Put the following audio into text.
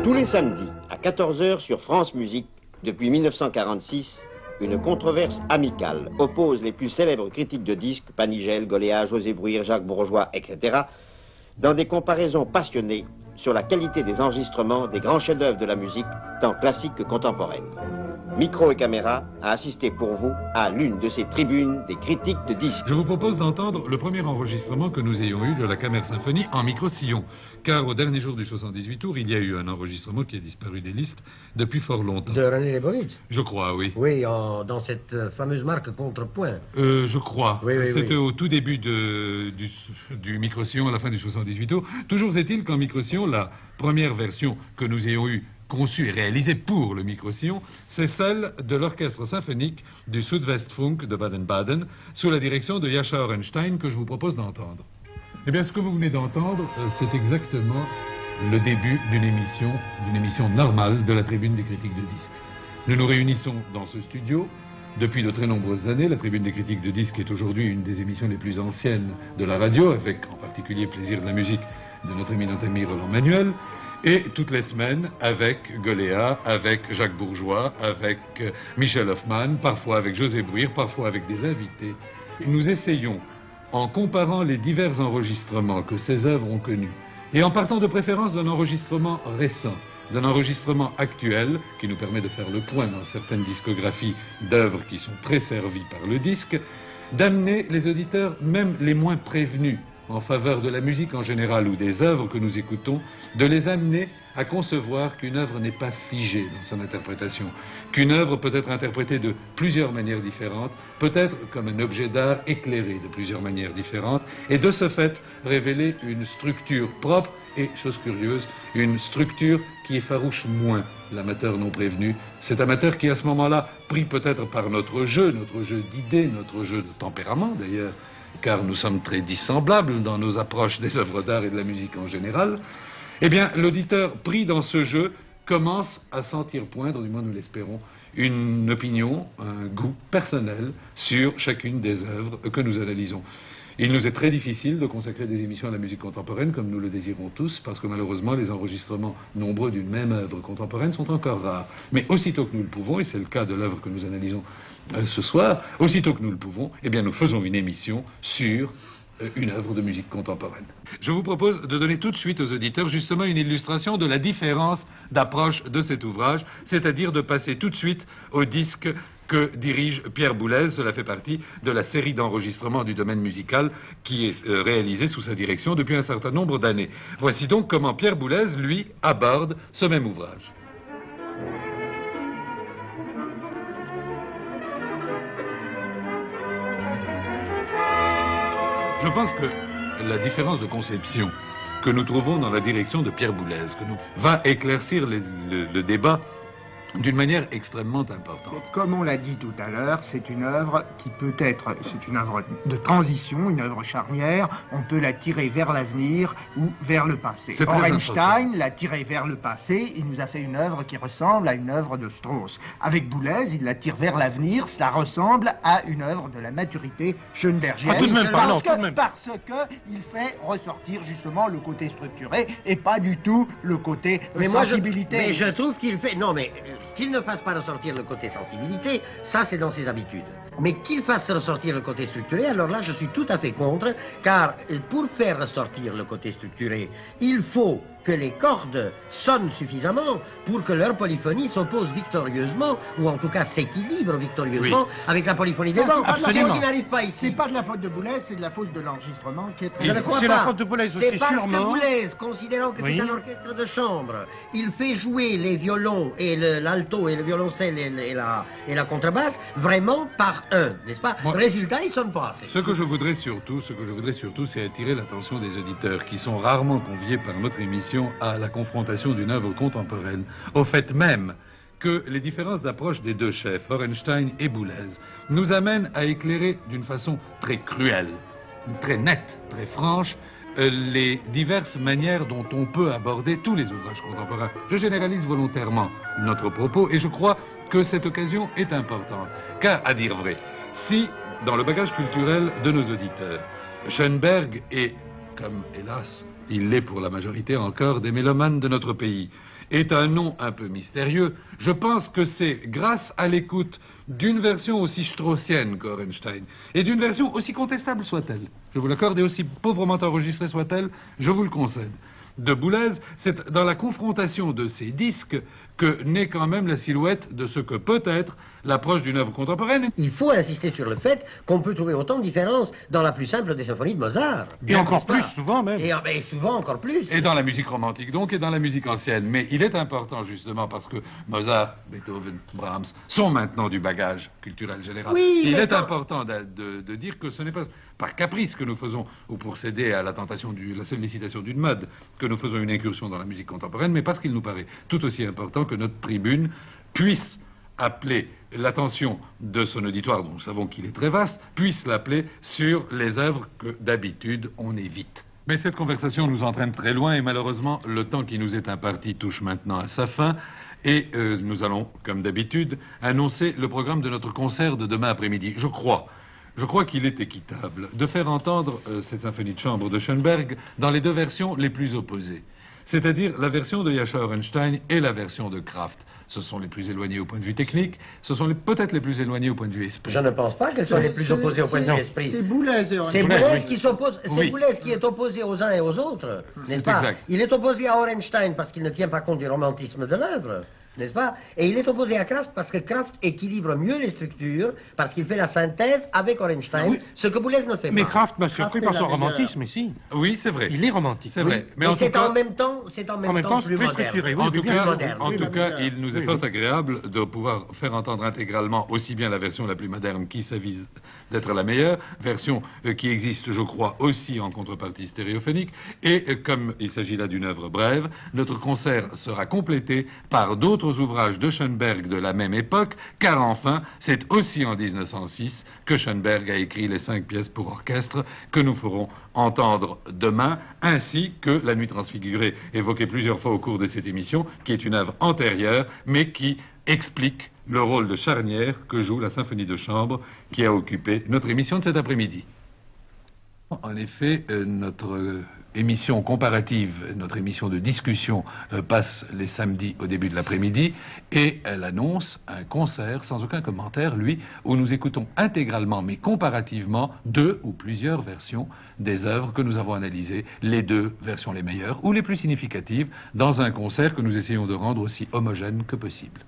Tous les samedis, à 14 h sur France Musique, depuis 1946, une controverse amicale oppose les plus célèbres critiques de disques, Panigel, Goléa, José Bruire, Jacques Bourgeois, etc., dans des comparaisons passionnées sur la qualité des enregistrements des grands chefs-d'œuvre de la musique, tant classique que contemporaine. Micro et caméra a assisté pour vous à l'une de ces tribunes des critiques de disques. Je vous propose d'entendre le premier enregistrement que nous ayons eu de la Camère Symphonie en micro-sillon. Car au dernier jour du 78 tours, il y a eu un enregistrement qui a disparu des listes depuis fort longtemps. De René Leibovitz? Je crois, oui. Oui, dans cette fameuse marque Contrepoint. Je crois. Oui, C'était oui. au tout début du micro-sillon, à la fin du 78 tours. Toujours est-il qu'en micro-sillon, la première version que nous ayons eue, conçue et réalisée pour le micro-sillon, c'est celle de l'orchestre symphonique du Südwestfunk de Baden-Baden, sous la direction de Jascha Orenstein, que je vous propose d'entendre. Eh bien, ce que vous venez d'entendre, c'est exactement le début d'une émission normale de la Tribune des critiques de disques. Nous nous réunissons dans ce studio depuis de très nombreuses années. La Tribune des critiques de disques est aujourd'hui une des émissions les plus anciennes de la radio, avec en particulier Plaisir de la musique de notre éminent ami Roland Manuel. Et toutes les semaines, avec Goléa, avec Jacques Bourgeois, avec Michel Hoffman, parfois avec José Bruire, parfois avec des invités. Nous essayons, en comparant les divers enregistrements que ces œuvres ont connus, et en partant de préférence d'un enregistrement récent, d'un enregistrement actuel, qui nous permet de faire le point dans certaines discographies d'œuvres qui sont très servies par le disque, d'amener les auditeurs, même les moins prévenus, en faveur de la musique en général ou des œuvres que nous écoutons, de les amener à concevoir qu'une œuvre n'est pas figée dans son interprétation, qu'une œuvre peut être interprétée de plusieurs manières différentes, peut-être comme un objet d'art éclairé de plusieurs manières différentes, et de ce fait révéler une structure propre et, chose curieuse, une structure qui effarouche moins l'amateur non prévenu, cet amateur qui à ce moment-là, pris peut-être par notre jeu d'idées, notre jeu de tempérament d'ailleurs, car nous sommes très dissemblables dans nos approches des œuvres d'art et de la musique en général, eh bien, l'auditeur pris dans ce jeu commence à sentir poindre, du moins nous l'espérons, une opinion, un goût personnel sur chacune des œuvres que nous analysons. Il nous est très difficile de consacrer des émissions à la musique contemporaine comme nous le désirons tous, parce que malheureusement les enregistrements nombreux d'une même œuvre contemporaine sont encore rares. Mais aussitôt que nous le pouvons, et c'est le cas de l'œuvre que nous analysons ce soir, aussitôt que nous le pouvons, eh bien nous faisons une émission sur une œuvre de musique contemporaine. Je vous propose de donner tout de suite aux auditeurs justement une illustration de la différence d'approche de cet ouvrage, c'est-à-dire de passer tout de suite au disque que dirige Pierre Boulez. Cela fait partie de la série d'enregistrements du domaine musical qui est réalisée sous sa direction depuis un certain nombre d'années. Voici donc comment Pierre Boulez, lui, aborde ce même ouvrage. Je pense que la différence de conception que nous trouvons dans la direction de Pierre Boulez va éclaircir le débat d'une manière extrêmement importante. Comme on l'a dit tout à l'heure, c'est une œuvre qui peut être, c'est une œuvre de transition, une œuvre charnière, on peut la tirer vers l'avenir ou vers le passé. Orenstein l'a tirée vers le passé, il nous a fait une œuvre qui ressemble à une œuvre de Strauss. Avec Boulez, il la tire vers l'avenir, cela ressemble à une œuvre de la maturité schoenbergienne. Tout de même, parce que il fait ressortir justement le côté structuré et pas du tout le côté sensibilité. Mais je trouve qu'il fait... Non, mais qu'il ne fasse pas ressortir le côté sensibilité, ça c'est dans ses habitudes. Mais qu'il fasse ressortir le côté structuré, alors là je suis tout à fait contre, car pour faire ressortir le côté structuré, il faut que les cordes sonnent suffisamment pour que leur polyphonie s'oppose victorieusement, ou en tout cas s'équilibre victorieusement avec la polyphonie des bancs. Absolument. Qui n'arrive pas ici. C'est pas de la faute de Boulez, c'est de la faute de l'enregistrement qui est très... Je ne crois pas. C'est la faute de Boulez aussi, c'est parce sûrement. que Boulez, considérant que c'est un orchestre de chambre, il fait jouer les violons et la l'alto et le violoncelle et la contrebasse vraiment par un, n'est-ce pas? Résultat, ils ne sonnent pas assez. Ce que je voudrais surtout, c'est attirer l'attention des auditeurs qui sont rarement conviés par notre émission à la confrontation d'une œuvre contemporaine, au fait même que les différences d'approche des deux chefs, Orenstein et Boulez, nous amènent à éclairer d'une façon très cruelle, très nette, très franche, les diverses manières dont on peut aborder tous les ouvrages contemporains. Je généralise volontairement notre propos et je crois que cette occasion est importante. Car, à dire vrai, si, dans le bagage culturel de nos auditeurs, Schoenberg est, comme hélas, il l'est pour la majorité encore des mélomanes de notre pays, est un nom un peu mystérieux, je pense que c'est grâce à l'écoute d'une version aussi straussienne qu'Orenstein, et d'une version aussi contestable soit-elle, je vous l'accorde, et aussi pauvrement enregistrée soit-elle, je vous le concède, de Boulez, c'est dans la confrontation de ces disques que naît quand même la silhouette de ce que peut être l'approche d'une œuvre contemporaine. Il faut insister sur le fait qu'on peut trouver autant de différences dans la plus simple des symphonies de Mozart. Et encore plus, souvent même. Et souvent encore plus. Et dans la musique romantique donc, et dans la musique ancienne. Mais il est important justement parce que Mozart, Beethoven, Brahms sont maintenant du bagage culturel général. Oui, il est important de dire que ce n'est pas par caprice que nous faisons, ou pour céder à la tentation de la sollicitation d'une mode, que nous faisons une incursion dans la musique contemporaine, mais parce qu'il nous paraît tout aussi important que notre tribune puisse appeler l'attention de son auditoire, dont nous savons qu'il est très vaste, puisse l'appeler sur les œuvres que d'habitude on évite. Mais cette conversation nous entraîne très loin et malheureusement le temps qui nous est imparti touche maintenant à sa fin et nous allons, comme d'habitude, annoncer le programme de notre concert de demain après-midi. Je crois qu'il est équitable de faire entendre cette symphonie de chambre de Schoenberg dans les deux versions les plus opposées, c'est-à-dire la version de Yasha Orenstein et la version de Kraft. Ce sont les plus éloignés au point de vue technique, ce sont peut-être les plus éloignés au point de vue esprit. Je ne pense pas qu'elles soient les plus opposées au point de vue esprit. C'est Boulez. C'est Boulez qui s'oppose, c'est Boulez qui est opposé aux uns et aux autres, n'est-ce pas? Exact. Il est opposé à Orenstein parce qu'il ne tient pas compte du romantisme de l'œuvre, n'est-ce pas? Et il est opposé à Kraft parce que Kraft équilibre mieux les structures, parce qu'il fait la synthèse avec Orenstein, ce que Boulez ne fait Mais pas. Kraft m'a surpris par son romantisme ici. Oui, c'est vrai. Il est romantique. C'est vrai. Mais Et en tout c'est cas, en même temps, plus moderne. structuré. Oui, En tout bien cas, il nous est fort agréable de pouvoir faire entendre intégralement aussi bien la version la plus moderne qui s'avise d'être la meilleure, version qui existe, je crois, aussi en contrepartie stéréophonique, et comme il s'agit là d'une œuvre brève, notre concert sera complété par d'autres ouvrages de Schoenberg de la même époque, car enfin, c'est aussi en 1906 que Schoenberg a écrit les 5 pièces pour orchestre que nous ferons entendre demain, ainsi que La Nuit transfigurée, évoquée plusieurs fois au cours de cette émission, qui est une œuvre antérieure, mais qui explique le rôle de charnière que joue la symphonie de chambre qui a occupé notre émission de cet après-midi. En effet, notre émission comparative, notre émission de discussion passe les samedis au début de l'après-midi et elle annonce un concert sans aucun commentaire, lui, où nous écoutons intégralement mais comparativement 2 ou plusieurs versions des œuvres que nous avons analysées, les 2 versions les meilleures ou les plus significatives dans un concert que nous essayons de rendre aussi homogène que possible.